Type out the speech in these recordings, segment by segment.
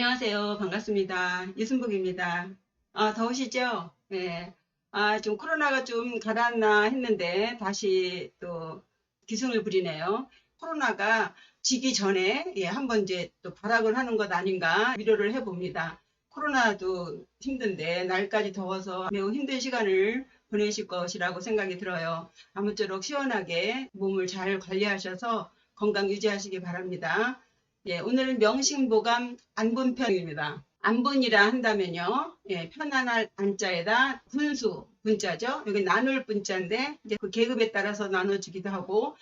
안녕하세요. 반갑습니다. 이순복입니다. 더우시죠? 네. 좀 코로나가 좀 가라앉나 했는데 다시 또 기승을 부리네요. 코로나가 지기 전에 한번 이제 또 발악을 하는 것 아닌가 위로를 해봅니다. 코로나도 힘든데 날까지 더워서 매우 힘든 시간을 보내실 것이라고 생각이 들어요. 아무쪼록 시원하게 몸을 잘 관리하셔서 건강 유지하시기 바랍니다. 오늘은 명심보감 안분편입니다. 안분이라 한다면요, 편안할 안자에다 분수, 분자죠. 여기 나눌 분자인데, 이제 그 계급에 따라서 나눠지기도 하고,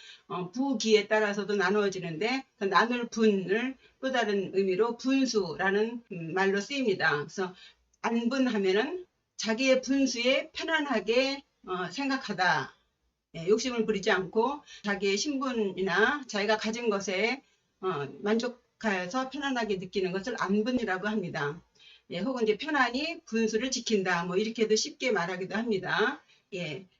부기에 따라서도 나누어지는데, 그 나눌 분을 또 다른 의미로 분수라는 말로 쓰입니다. 그래서 안분하면은 자기의 분수에 편안하게 생각하다. 욕심을 부리지 않고 자기의 신분이나 자기가 가진 것에 만족하여서 편안하게 느끼는 것을 안분이라고 합니다. 혹은 이제 편안히 분수를 지킨다. 뭐 이렇게도 쉽게 말하기도 합니다.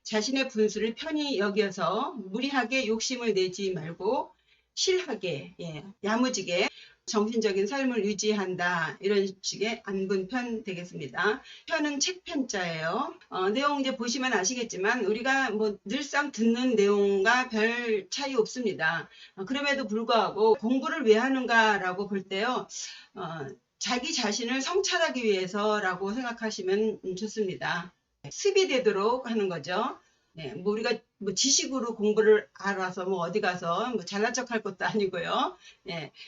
자신의 분수를 편히 여겨서 무리하게 욕심을 내지 말고 실하게, 야무지게 정신적인 삶을 유지한다. 이런 식의 안분편 되겠습니다. 편은 책편자예요. 내용 이제 보시면 아시겠지만 우리가 뭐 늘상 듣는 내용과 별 차이 없습니다. 그럼에도 불구하고 공부를 왜 하는가라고 볼 때요. 자기 자신을 성찰하기 위해서라고 생각하시면 좋습니다. 습이 되도록 하는 거죠. 뭐 우리가 뭐 지식으로 공부를 알아서 뭐 어디 가서 뭐 잘난 척할 것도 아니고요.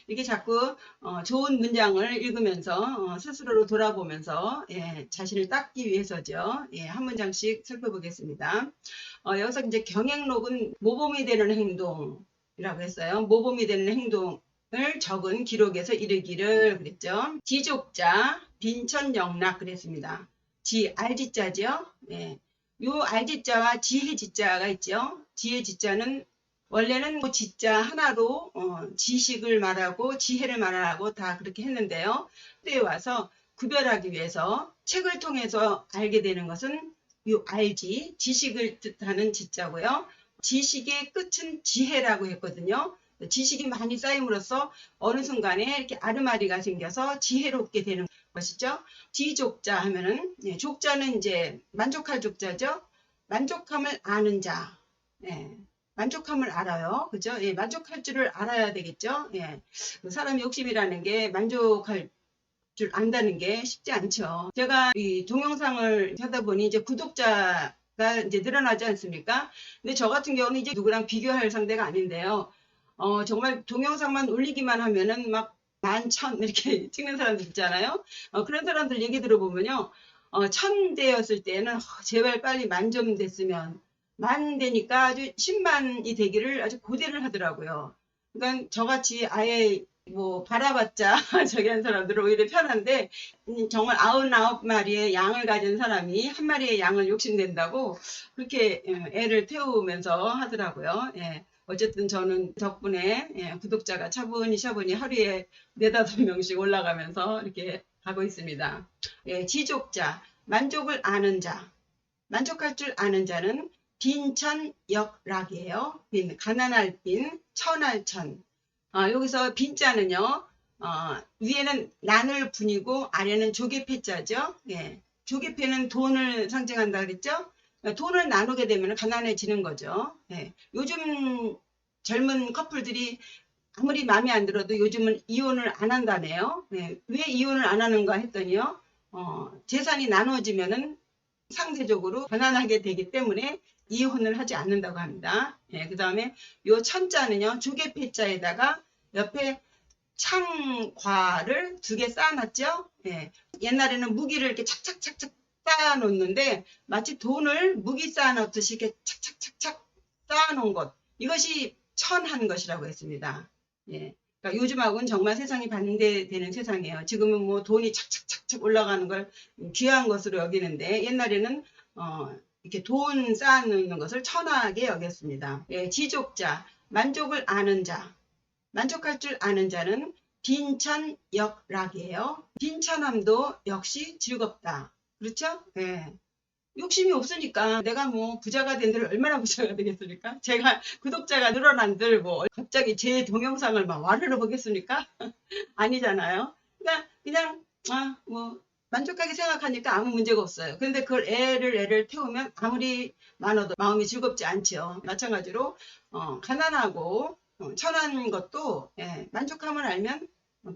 이렇게 자꾸 좋은 문장을 읽으면서 스스로로 돌아보면서 자신을 닦기 위해서죠. 한 문장씩 살펴보겠습니다. 여기서 이제 경행록은 모범이 되는 행동이라고 했어요. 모범이 되는 행동을 적은 기록에서 이르기를 그랬죠. 지족자 빈천영락 그랬습니다. 알지자죠. 요 알지자와 지혜지자가 있죠. 지혜지자는 원래는 뭐 지자 하나로 지식을 말하고 지혜를 말하고 다 그렇게 했는데요. 그때 와서 구별하기 위해서 책을 통해서 알게 되는 것은 요 알지, 지식을 뜻하는 지자고요. 지식의 끝은 지혜라고 했거든요. 지식이 많이 쌓임으로써 어느 순간에 이렇게 아르마리가 생겨서 지혜롭게 되는 것이죠. 지족자 하면은 족자는 이제 만족할 족자죠. 만족함을 아는 자. 만족함을 알아요. 그죠? 만족할 줄을 알아야 되겠죠. 사람의 욕심이라는 게 만족할 줄 안다는 게 쉽지 않죠. 제가 이 동영상을 하다 보니 이제 구독자가 이제 늘어나지 않습니까? 근데 저 같은 경우는 이제 누구랑 비교할 상대가 아닌데요. 정말 동영상만 올리기만 하면은 막 11,000 이렇게 찍는 사람들 있잖아요. 그런 사람들 얘기 들어보면요. 1000대였을 때는 제발 빨리 10,000좀 됐으면 10,000 되니까 아주 10만이 되기를 아주 고대를 하더라고요. 그러니까 저같이 아예 뭐 바라봤자 저기 한 사람들은 오히려 편한데 정말 99마리의 양을 가진 사람이 한 마리의 양을 욕심낸다고 그렇게 애를 태우면서 하더라고요. 어쨌든 저는 덕분에 구독자가 차분히 하루에 4~5명씩 올라가면서 이렇게 가고 있습니다. 지족자, 만족을 아는 자, 만족할 줄 아는 자는 빈천역락이에요. 가난할 빈, 천할 천. 여기서 빈자는요, 위에는 나눌 분이고 아래는 조개패자죠. 조개패는 돈을 상징한다 그랬죠. 돈을 나누게 되면 가난해지는 거죠. 요즘 젊은 커플들이 아무리 마음에 안 들어도 요즘은 이혼을 안 한다네요. 왜 이혼을 안 하는가 했더니요. 재산이 나눠지면은 상대적으로 편안하게 되기 때문에 이혼을 하지 않는다고 합니다. 그 다음에 요 천자는요. 조개패자에다가 옆에 창과를 2개 쌓아놨죠. 옛날에는 무기를 이렇게 착착착착 쌓아놓는데 마치 돈을 무기 쌓아놓듯이 이렇게 착착착착 쌓아놓은 것. 이것이 천한 것이라고 했습니다. 그러니까 요즘하고는 정말 세상이 반대되는 세상이에요. 지금은 뭐 돈이 착착착착 올라가는 걸 귀한 것으로 여기는데 옛날에는 이렇게 돈 쌓아놓는 것을 천하게 여겼습니다. 지족자, 만족을 아는 자, 만족할 줄 아는 자는 빈천역락이에요. 빈천함도 역시 즐겁다. 그렇죠? 욕심이 없으니까 내가 뭐 부자가 된들 얼마나 부자가 되겠습니까? 제가 구독자가 늘어난들 뭐 갑자기 제 동영상을 막 와르르 보겠습니까? 아니잖아요. 그러니까 그냥 뭐 만족하게 생각하니까 아무 문제가 없어요. 그런데 그걸 애를 태우면 아무리 많아도 마음이 즐겁지 않죠. 마찬가지로 가난하고 천한 것도 만족함을 알면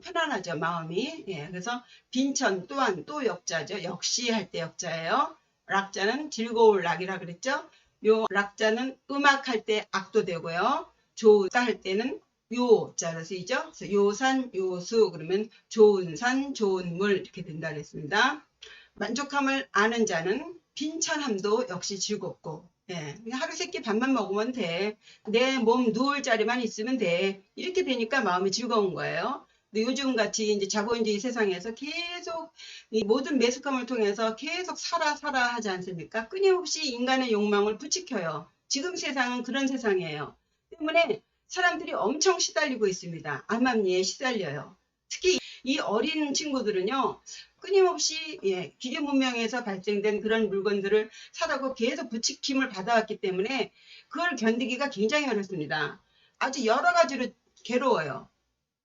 편안하죠, 마음이. 그래서 빈천 또한 또 역자죠. 역시 할 때 역자예요. 락자는 즐거울 락이라 그랬죠. 요 락자는 음악할 때 악도 되고요. 조자 할 때는 요자로 쓰이죠. 그래서 요산 요수 그러면 좋은 산 좋은 물 이렇게 된다 그랬습니다. 만족함을 아는 자는 빈천함도 역시 즐겁고 그냥 하루 세끼 밥만 먹으면 돼. 내 몸 누울 자리만 있으면 돼. 이렇게 되니까 마음이 즐거운 거예요. 근데 요즘 같이 이제 자본주의 세상에서 계속 이 모든 매스컴을 통해서 계속 살아 하지 않습니까? 끊임없이 인간의 욕망을 부추겨요. 지금 세상은 그런 세상이에요. 때문에 사람들이 엄청 시달리고 있습니다. 암암리에 시달려요. 특히 이 어린 친구들은요. 끊임없이 기계 문명에서 발생된 그런 물건들을 사라고 계속 부추김을 받아왔기 때문에 그걸 견디기가 굉장히 어렵습니다. 아주 여러 가지로 괴로워요.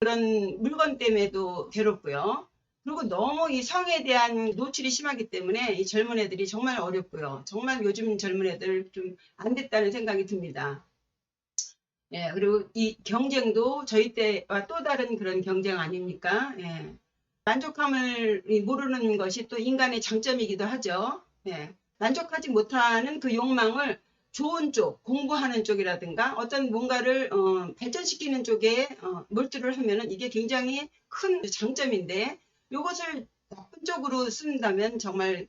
그런 물건 때문에도 괴롭고요. 그리고 너무 이 성에 대한 노출이 심하기 때문에 이 젊은 애들이 정말 어렵고요. 정말 요즘 젊은 애들 좀 안 됐다는 생각이 듭니다. 그리고 이 경쟁도 저희 때와 또 다른 그런 경쟁 아닙니까? 만족함을 모르는 것이 또 인간의 장점이기도 하죠. 만족하지 못하는 그 욕망을 좋은 쪽, 공부하는 쪽이라든가 어떤 뭔가를 발전시키는 쪽에 몰두를 하면은 이게 굉장히 큰 장점인데 이것을 나쁜 쪽으로 쓴다면 정말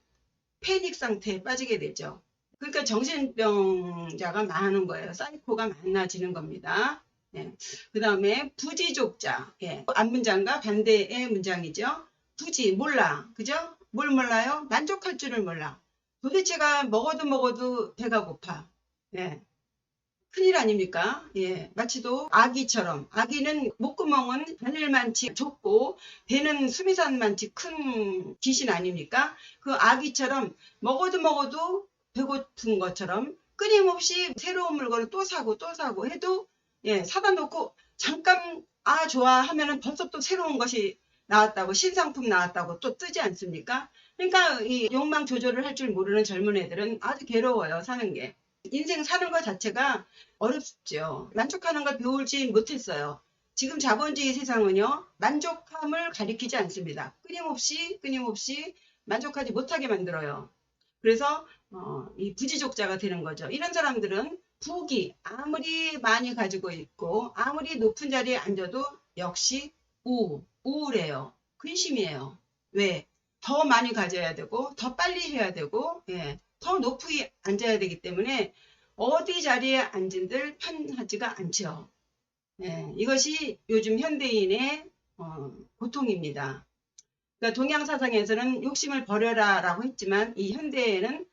패닉 상태에 빠지게 되죠. 그러니까 정신병자가 많은 거예요. 사이코가 많아지는 겁니다. 그 다음에 부지족자. 앞문장과 반대의 문장이죠. 부지, 몰라. 그죠? 뭘 몰라요? 만족할 줄을 몰라. 도대체가 먹어도 배가 고파. 큰일 아닙니까? 마치도 아기처럼. 아기는 목구멍은 하늘만치 좁고 배는 수미산만치 큰 귀신 아닙니까? 그 아기처럼 먹어도 배고픈 것처럼 끊임없이 새로운 물건을 또 사고 해도 사다 놓고 잠깐 좋아 하면은 벌써 또 새로운 것이 나왔다고 신상품 나왔다고 또 뜨지 않습니까? 그러니까 이 욕망 조절을 할 줄 모르는 젊은 애들은 아주 괴로워요, 사는 게. 인생 사는 것 자체가 어렵죠. 만족하는 걸 배우지 못했어요. 지금 자본주의 세상은요, 만족함을 가리키지 않습니다. 끊임없이 만족하지 못하게 만들어요. 그래서 이 부지족자가 되는 거죠. 이런 사람들은 부귀 아무리 많이 가지고 있고 아무리 높은 자리에 앉아도 역시 우울해요. 근심이에요. 왜? 더 많이 가져야 되고 더 빨리 해야 되고 더 높이 앉아야 되기 때문에 어디 자리에 앉은들 편하지가 않죠. 이것이 요즘 현대인의 고통입니다. 그러니까 동양 사상에서는 욕심을 버려라 라고 했지만 이 현대에는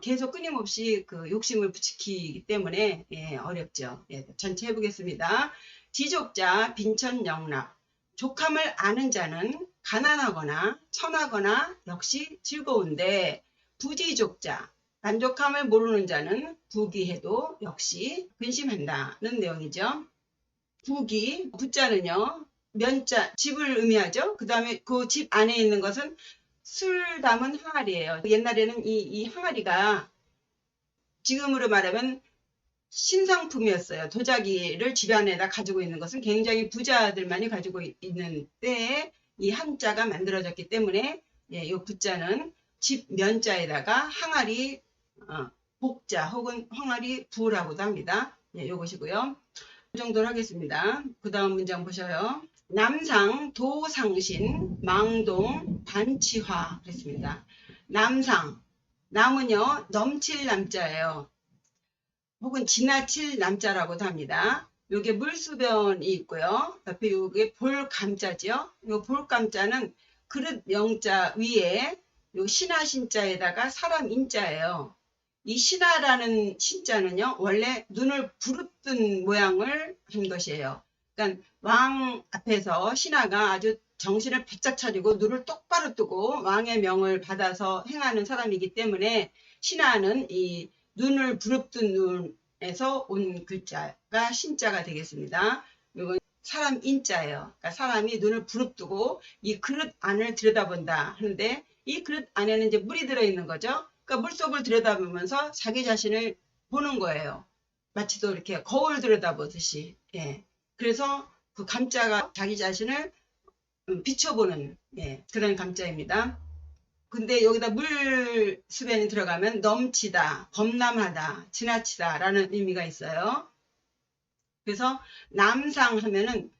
계속 끊임없이 그 욕심을 부추기기 때문에 어렵죠. 전체 해보겠습니다. 지족자 빈천영락 족함을 아는 자는 가난하거나 천하거나 역시 즐거운데 부지족자 만족함을 모르는 자는 부귀해도 역시 근심한다는 내용이죠. 부귀 부자는요 면자 집을 의미하죠. 그 다음에 그 집 안에 있는 것은 술 담은 항아리예요. 옛날에는 이 항아리가 지금으로 말하면 신상품이었어요. 도자기를 집안에다 가지고 있는 것은 굉장히 부자들만이 가지고 있는 때에 이 한자가 만들어졌기 때문에 이 부자는 집 면자에다가 항아리 복자 혹은 항아리 부라고도 합니다. 요것이고요. 이 정도로 하겠습니다. 그 다음 문장 보셔요. 남상, 도상신, 망동, 반치화 그랬습니다. 남상, 남은요 넘칠 남자예요. 혹은 지나칠 남자라고도 합니다. 요게 물수변이 있고요. 옆에 요게 볼감자죠. 요 볼감자는 그릇 영자 위에 요 신하 신자에다가 사람 인자예요. 이 신하라는 신자는요 원래 눈을 부릅뜬 모양을 한 것이에요. 그러니까 왕 앞에서 신하가 아주 정신을 바짝 차리고 눈을 똑바로 뜨고 왕의 명을 받아서 행하는 사람이기 때문에 신하는 이 눈을 부릅뜬 눈에서 온 글자가 신자가 되겠습니다. 이건 사람 인자예요. 그러니까 사람이 눈을 부릅뜨고 이 그릇 안을 들여다본다 하는데 이 그릇 안에는 이제 물이 들어있는 거죠. 그러니까 물속을 들여다보면서 자기 자신을 보는 거예요. 마치 또 이렇게 거울 들여다보듯이. 예. 그래서 그 감자가 자기 자신을 비춰보는 그런 감자입니다. 근데 여기다 물 수변이 들어가면 넘치다, 범람하다, 지나치다 라는 의미가 있어요. 그래서 남상 하면은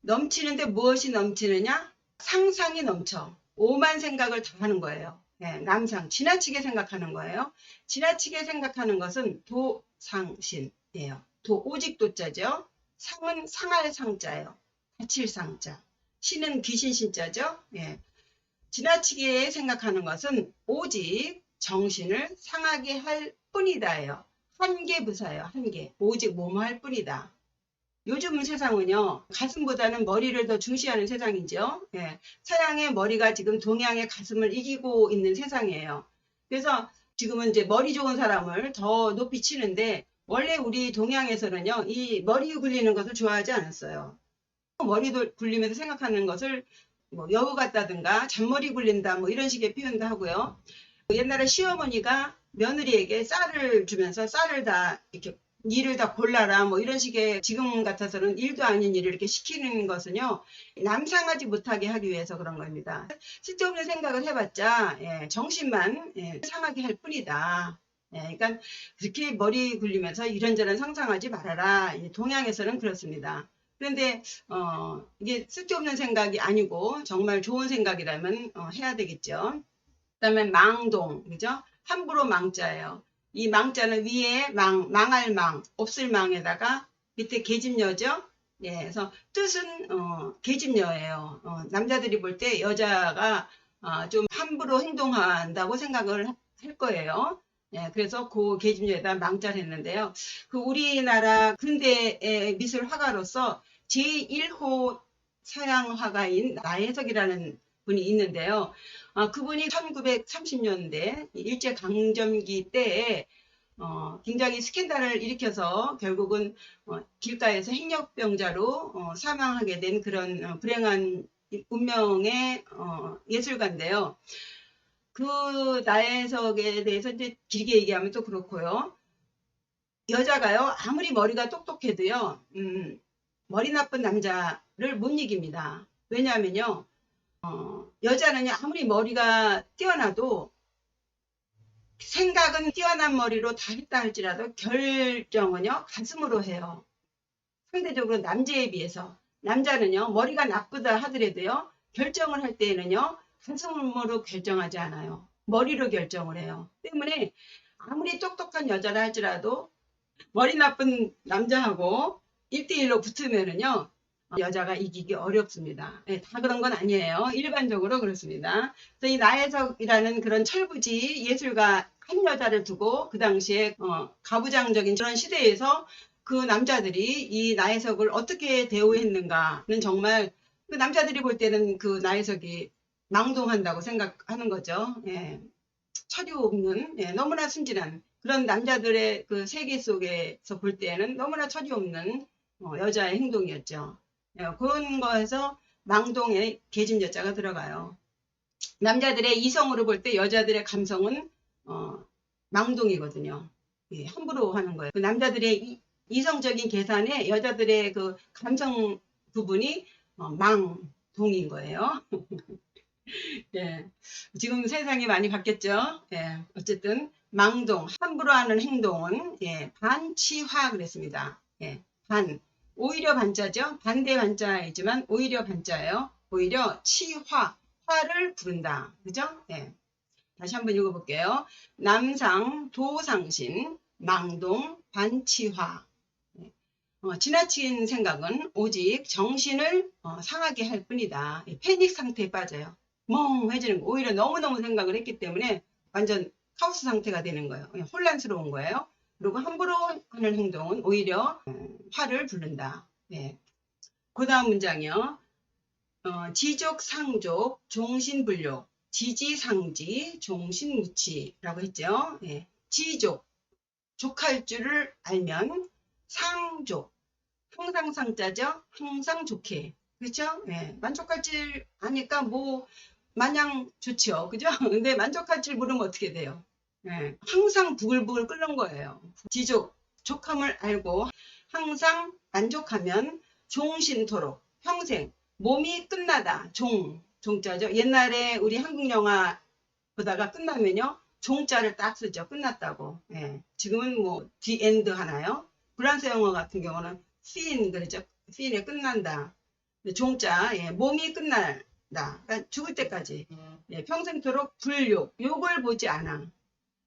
넘치는데 무엇이 넘치느냐? 상상이 넘쳐. 오만 생각을 다 하는 거예요. 남상, 지나치게 생각하는 거예요. 지나치게 생각하는 것은 도상신이에요. 오직 도자죠. 상은 상할 상자예요. 다칠 상자. 신은 귀신 신자죠. 지나치게 생각하는 것은 오직 정신을 상하게 할 뿐이다예요. 한계부사예요. 한계. 오직 뭐뭐 할 뿐이다. 요즘 세상은요, 가슴보다는 머리를 더 중시하는 세상이죠. 서양의 머리가 지금 동양의 가슴을 이기고 있는 세상이에요. 그래서 지금은 이제 머리 좋은 사람을 더 높이 치는데, 원래 우리 동양에서는요, 이 머리 굴리는 것을 좋아하지 않았어요. 머리도 굴리면서 생각하는 것을 뭐 여우 같다든가 잔머리 굴린다 뭐 이런 식의 표현도 하고요. 옛날에 시어머니가 며느리에게 쌀을 주면서 쌀을 다 이렇게 일을 다 골라라 뭐 이런 식의, 지금 같아서는 일도 아닌 일을 이렇게 시키는 것은요, 남상하지 못하게 하기 위해서 그런 겁니다. 쓸데없는 생각을 해봤자 정신만 상하게 할 뿐이다. 그러니까 그렇게 머리 굴리면서 이런저런 상상하지 말아라. 동양에서는 그렇습니다. 그런데 이게 쓸데없는 생각이 아니고 정말 좋은 생각이라면 해야 되겠죠. 그다음에 망동, 그죠? 함부로 망자예요. 이 망자는 위에 망할 망, 없을 망에다가 밑에 계집녀죠. 그래서 뜻은 계집녀예요. 남자들이 볼 때 여자가 좀 함부로 행동한다고 생각을 할 거예요. 그래서 그 계집녀에다 망자를 했는데요. 그 우리나라 근대의 미술 화가로서 제1호 서양 화가인 나혜석이라는 분이 있는데요. 그분이 1930년대 일제강점기 때에 굉장히 스캔들을 일으켜서 결국은 길가에서 행력병자로 사망하게 된 그런 불행한 운명의 예술가인데요. 그 나혜석에 대해서 이제 길게 얘기하면 또 그렇고요. 여자가요, 아무리 머리가 똑똑해도요, 머리 나쁜 남자를 못 이깁니다. 왜냐하면요, 여자는요, 아무리 머리가 뛰어나도 생각은 뛰어난 머리로 다 했다 할지라도 결정은요, 가슴으로 해요. 상대적으로 남자에 비해서. 남자는요, 머리가 나쁘다 하더라도요, 결정을 할 때에는요, 가슴으로 결정하지 않아요. 머리로 결정을 해요. 때문에 아무리 똑똑한 여자라 할지라도 머리 나쁜 남자하고 1대1로 붙으면은요, 여자가 이기기 어렵습니다. 다 그런 건 아니에요. 일반적으로 그렇습니다. 그래서 이 나혜석이라는 그런 철부지 예술가 한 여자를 두고 그 당시에 가부장적인 그런 시대에서 그 남자들이 이 나혜석을 어떻게 대우했는가는 정말 그 남자들이 볼 때는 그 나혜석이 망동한다고 생각하는 거죠. 철이 없는, 너무나 순진한 그런 남자들의 그 세계 속에서 볼 때는 너무나 철이 없는 여자의 행동이었죠. 그런 거에서 망동에 계집여자가 들어가요. 남자들의 이성으로 볼 때 여자들의 감성은 망동이거든요. 함부로 하는 거예요. 그 남자들의 이성적인 계산에 여자들의 그 감성 부분이 망동인 거예요. 지금 세상이 많이 바뀌었죠. 어쨌든 망동, 함부로 하는 행동은 반치화 그랬습니다. 반, 오히려 반자죠. 반대 반자이지만 오히려 반자예요. 오히려 치화, 화를 부른다. 그죠? 다시 한번 읽어볼게요. 남상, 도상신, 망동, 반치화. 지나친 생각은 오직 정신을 상하게 할 뿐이다. 패닉 상태에 빠져요. 멍해지는 거. 오히려 너무너무 생각을 했기 때문에 완전 카오스 상태가 되는 거예요. 혼란스러운 거예요. 그리고 함부로 하는 행동은 오히려 화를 부른다. 그 다음 문장이요. 지족, 상족, 종신불욕, 지지상지, 종신무치라고 했죠. 지족, 족할 줄을 알면 상족, 항상 상자죠. 항상 좋게. 그렇죠? 예. 만족할 줄 아니까 뭐 마냥 좋죠. 그죠? 근데 만족할 줄 모르면 어떻게 돼요? 예. 항상 부글부글 끓는 거예요. 지족, 족함을 알고 항상 만족하면 종신토록 평생 몸이 끝나다. 종자죠. 옛날에 우리 한국 영화 보다가 끝나면요. 종자를 딱 쓰죠. 끝났다고. 예. 지금은 뭐 the end 하나요? 프랑스 영화 같은 경우는 fin 그러죠. fin에 끝난다. 종자, 예. 몸이 끝난다. 그러니까 죽을 때까지. 예. 평생토록 불욕, 욕을 보지 않아.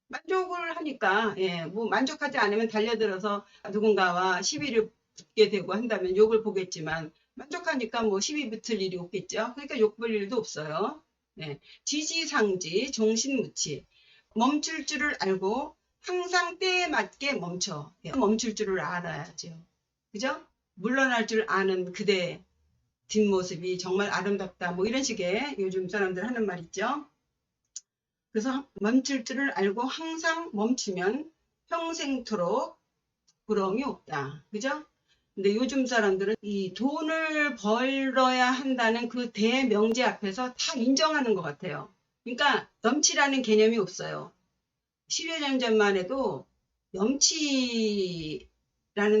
만족을 하니까, 예. 뭐 만족하지 않으면 달려들어서 누군가와 시비를 붙게 되고 한다면 욕을 보겠지만, 만족하니까 뭐 시비 붙을 일이 없겠죠. 그러니까 욕 볼 일도 없어요. 예. 지지상지, 정신무치. 멈출 줄을 알고 항상 때에 맞게 멈춰. 예. 멈출 줄을 알아야죠. 그죠? 물러날 줄 아는 그대 뒷모습이 정말 아름답다. 뭐 이런 식의 요즘 사람들 하는 말 있죠. 그래서 멈출 줄을 알고 항상 멈추면 평생토록 부러움이 없다. 그죠? 근데 요즘 사람들은 이 돈을 벌어야 한다는 그 대명제 앞에서 다 인정하는 것 같아요. 그러니까 넘치라는 개념이 없어요. 10여 년 전만 해도 염치라는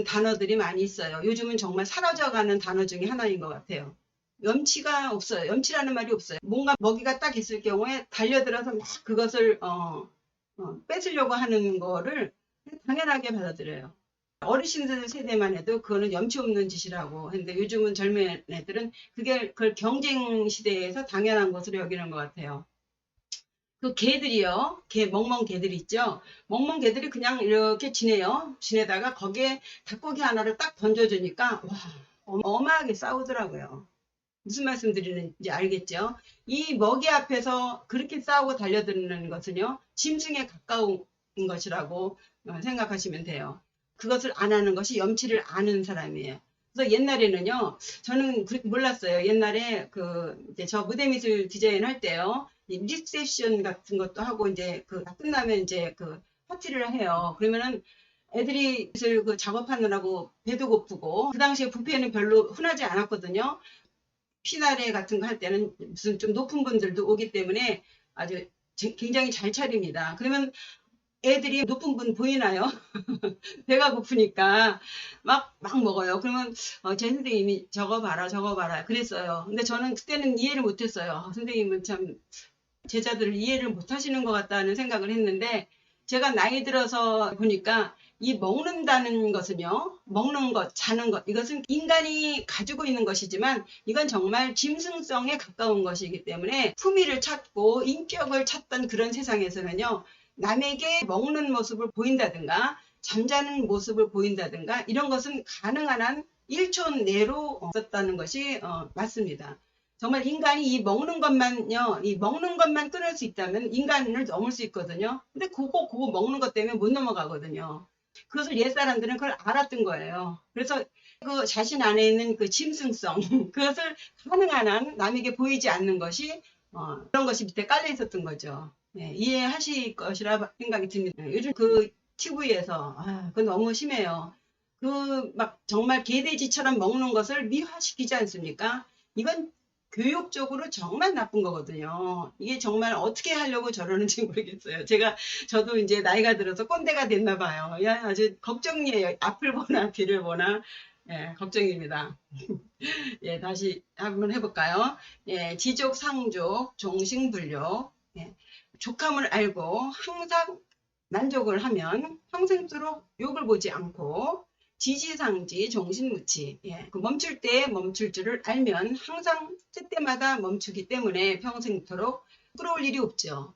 단어들이 많이 있어요. 요즘은 정말 사라져가는 단어 중에 하나인 것 같아요. 염치가 없어요. 염치라는 말이 없어요. 뭔가 먹이가 딱 있을 경우에 달려들어서 막 그것을 뺏으려고 하는 거를 당연하게 받아들여요. 어르신들 세대만 해도 그거는 염치 없는 짓이라고 했는데 요즘은 젊은 애들은 그걸 경쟁 시대에서 당연한 것으로 여기는 것 같아요. 그 개들이요. 멍멍 개들 있죠. 멍멍 개들이 그냥 이렇게 지내요. 지내다가 거기에 닭고기 하나를 딱 던져주니까 와, 어마하게 싸우더라고요. 무슨 말씀 드리는지 알겠죠? 이 먹이 앞에서 그렇게 싸우고 달려드는 것은요. 짐승에 가까운 것이라고 생각하시면 돼요. 그것을 안 하는 것이 염치를 아는 사람이에요. 그래서 옛날에는요. 저는 몰랐어요. 옛날에 이제 저 무대미술 디자인 할 때요. 리셉션 같은 것도 하고 이제 끝나면 이제 파티를 해요. 그러면은 애들이 작업하느라고 배도 고프고 그 당시에 뷔페는 별로 흔하지 않았거든요. 피나래 같은 거 할 때는 무슨 좀 높은 분들도 오기 때문에 아주 굉장히 잘 차립니다. 그러면 애들이 높은 분 보이나요? 배가 고프니까 막 먹어요. 그러면 제 선생님이 저거 봐라 저거 봐라 그랬어요. 근데 저는 그때는 이해를 못했어요. 선생님은 참 제자들을 이해를 못하시는 것 같다는 생각을 했는데 제가 나이 들어서 보니까 이 먹는다는 것은요. 먹는 것, 자는 것 이것은 인간이 가지고 있는 것이지만 이건 정말 짐승성에 가까운 것이기 때문에 품위를 찾고 인격을 찾던 그런 세상에서는요. 남에게 먹는 모습을 보인다든가 잠자는 모습을 보인다든가 이런 것은 가능한 한 1초 내로 없었다는 것이 맞습니다. 정말 인간이 이 먹는 것만요, 이 먹는 것만 끊을 수 있다면 인간을 넘을 수 있거든요. 근데 그거 먹는 것 때문에 못 넘어가거든요. 그것을 옛 사람들은 그걸 알았던 거예요. 그래서 그 자신 안에 있는 그 짐승성, 그것을 가능한 한 남에게 보이지 않는 것이, 그런 것이 밑에 깔려 있었던 거죠. 네, 이해하실 것이라 생각이 듭니다. 요즘 TV에서, 그건 너무 심해요. 막 정말 개돼지처럼 먹는 것을 미화시키지 않습니까? 이건 교육적으로 정말 나쁜 거거든요. 이게 정말 어떻게 하려고 저러는지 모르겠어요. 저도 이제 나이가 들어서 꼰대가 됐나 봐요. 야, 아주 걱정이에요. 앞을 보나 뒤를 보나. 예, 걱정입니다. 예, 다시 한번 해볼까요? 예, 지족, 상족, 종식불족. 예, 족함을 알고 항상 만족을 하면 평생도록 욕을 보지 않고 지지상지 정신무치. 예, 멈출 때 멈출 줄을 알면 항상 때때마다 멈추기 때문에 평생토록 부끄러울 일이 없죠.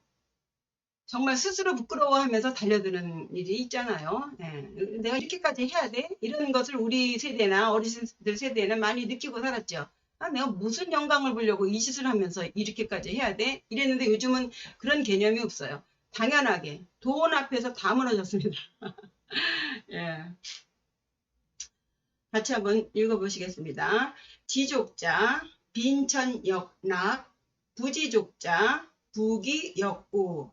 정말 스스로 부끄러워하면서 달려드는 일이 있잖아요. 예, 내가 이렇게까지 해야 돼? 이런 것을 우리 세대나 어르신들 세대는 많이 느끼고 살았죠. 내가 무슨 영광을 보려고 이 짓을 하면서 이렇게까지 해야 돼? 이랬는데 요즘은 그런 개념이 없어요. 당연하게 돈 앞에서 다 무너졌습니다. 예. 같이 한번 읽어보시겠습니다. 지족자, 빈천역락, 부지족자, 부기역우.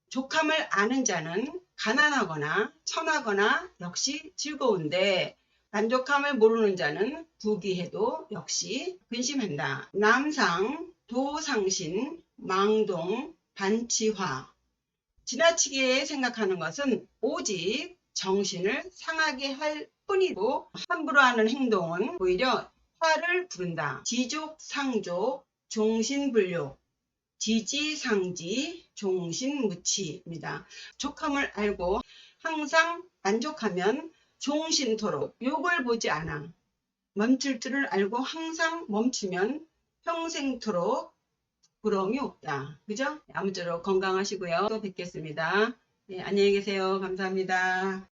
족함을 아는 자는 가난하거나 천하거나 역시 즐거운데 만족함을 모르는 자는 부귀해도 역시 근심한다. 남상, 도상신, 망동, 반치화. 지나치게 생각하는 것은 오직 정신을 상하게 할 뿐이고 함부로 하는 행동은 오히려 화를 부른다. 지족상족, 종신불욕, 지지상지, 종신무치입니다. 족함을 알고 항상 만족하면 종신토록 욕을 보지 않아. 멈출 줄을 알고 항상 멈추면 평생토록 부러움이 없다. 그죠? 아무쪼록 건강하시고요. 또 뵙겠습니다. 네, 안녕히 계세요. 감사합니다.